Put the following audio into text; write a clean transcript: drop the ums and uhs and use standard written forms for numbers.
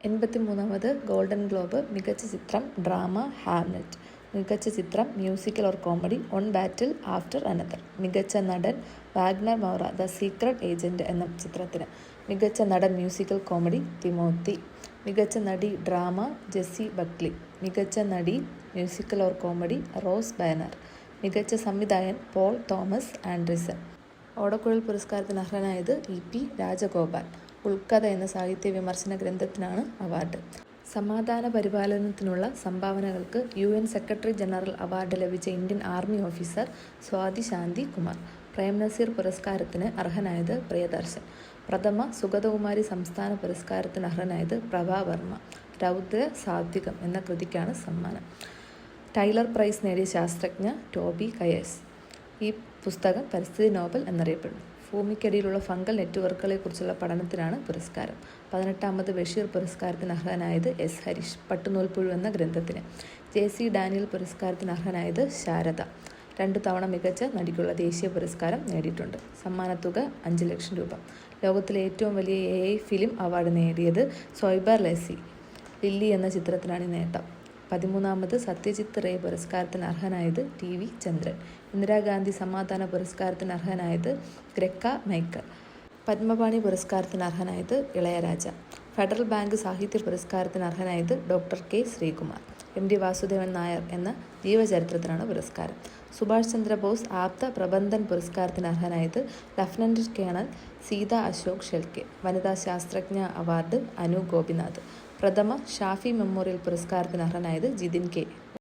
83ാമത് golden globe മികച്ച ചിത്രം drama Hamlet, മികച്ച ചിത്രം musical or comedy one battle after another, മികച്ച നടൻ Wagner Moura the secret agent എന്ന ചിത്രത്തിന്, മികച്ച നടൻ മ്യൂസിക്കൽ കോമഡി തിമോത്തി, മികച്ച നടി ഡ്രാമ ജെസ്സി ബക്ലി, മികച്ച നടി musical or comedy rose banner, മികച്ച സംവിധായകൻ പോൾ തോമസ് ആൻഡ്രിസൺ. ഓടക്കുഴൽ പുരസ്കാരത്തിന് അർഹനായത് ഇ.പി. രാജഗോപാൽ. ഉൾക്കഥ എന്ന സാഹിത്യ വിമർശന ഗ്രന്ഥത്തിനാണ് അവാർഡ്. സമാധാന പരിപാലനത്തിനുള്ള സംഭാവനകൾക്ക് UN സെക്രട്ടറി ജനറൽ അവാർഡ് ലഭിച്ച ഇന്ത്യൻ ആർമി ഓഫീസർ സ്വാതി ശാന്തി കുമാർ. പ്രേംനസീർ പുരസ്കാരത്തിന് അർഹനായത് പ്രിയദർശൻ. പ്രഥമ സുഗതകുമാരി സംസ്ഥാന പുരസ്കാരത്തിന് അർഹനായത് പ്രഭാ വർമ്മ. രൗദ്ര സാത്വികം എന്ന കൃതിക്കാണ് സമ്മാനം. ടൈലർ പ്രൈസ് നേടിയ ശാസ്ത്രജ്ഞ ടോബി കയേഴ്സ്. ഈ പുസ്തകം പരിസ്ഥിതി നോബൽ എന്നറിയപ്പെടുന്നു. ഭൂമിക്കടിയിലുള്ള ഫംഗൽ നെറ്റ്വർക്കുകളെക്കുറിച്ചുള്ള പഠനത്തിനാണ് പുരസ്കാരം. 18ാമത് ബഷീർ പുരസ്കാരത്തിന് അർഹനായത് എസ് ഹരീഷ്. പട്ടുനൂൽപ്പുഴു എന്ന ഗ്രന്ഥത്തിന്. JC ഡാനിയൽ പുരസ്കാരത്തിന് അർഹനായത് ശാരദ. 2 തവണ മികച്ച നടിക്കുള്ള ദേശീയ പുരസ്കാരം നേടിയിട്ടുണ്ട്. സമ്മാനത്തുക 5 ലക്ഷം രൂപ. ലോകത്തിലെ ഏറ്റവും വലിയ AI ഫിലിം അവാർഡ് നേടിയത് സോയ്ബർ ലെസി. ലില്ലി എന്ന ചിത്രത്തിനാണ് ഈ നേട്ടം. 13ാമത് സത്യജിത്ത് റേ പുരസ്കാരത്തിന് അർഹനായത് TV ചന്ദ്രൻ. ഇന്ദിരാഗാന്ധി സമാധാന പുരസ്കാരത്തിന് അർഹനായത് ഗ്രക്ക മൈക്കൽ. പത്മപാണി പുരസ്കാരത്തിന് അർഹനായത് ഇളയരാജ. ഫെഡറൽ ബാങ്ക് സാഹിത്യ പുരസ്കാരത്തിന് അർഹനായത് doctor K. Sreekumar. MD Vasudevan Nair എന്ന ജീവചരിത്രത്തിനാണ് പുരസ്കാരം. സുഭാഷ് ചന്ദ്രബോസ് ആപ്ത പ്രബന്ധൻ പുരസ്കാരത്തിന് അർഹനായത് ലഫ്റ്റനന്റ് കേണൽ സീത അശോക് ഷെൽക്കെ. വനിതാ ശാസ്ത്രജ്ഞ അവാർഡ് അനു ഗോപിനാഥ്. പ്രഥമ ഷാഫി മെമ്മോറിയൽ പുരസ്കാരത്തിന് അർഹനായത് ജിതിൻ K.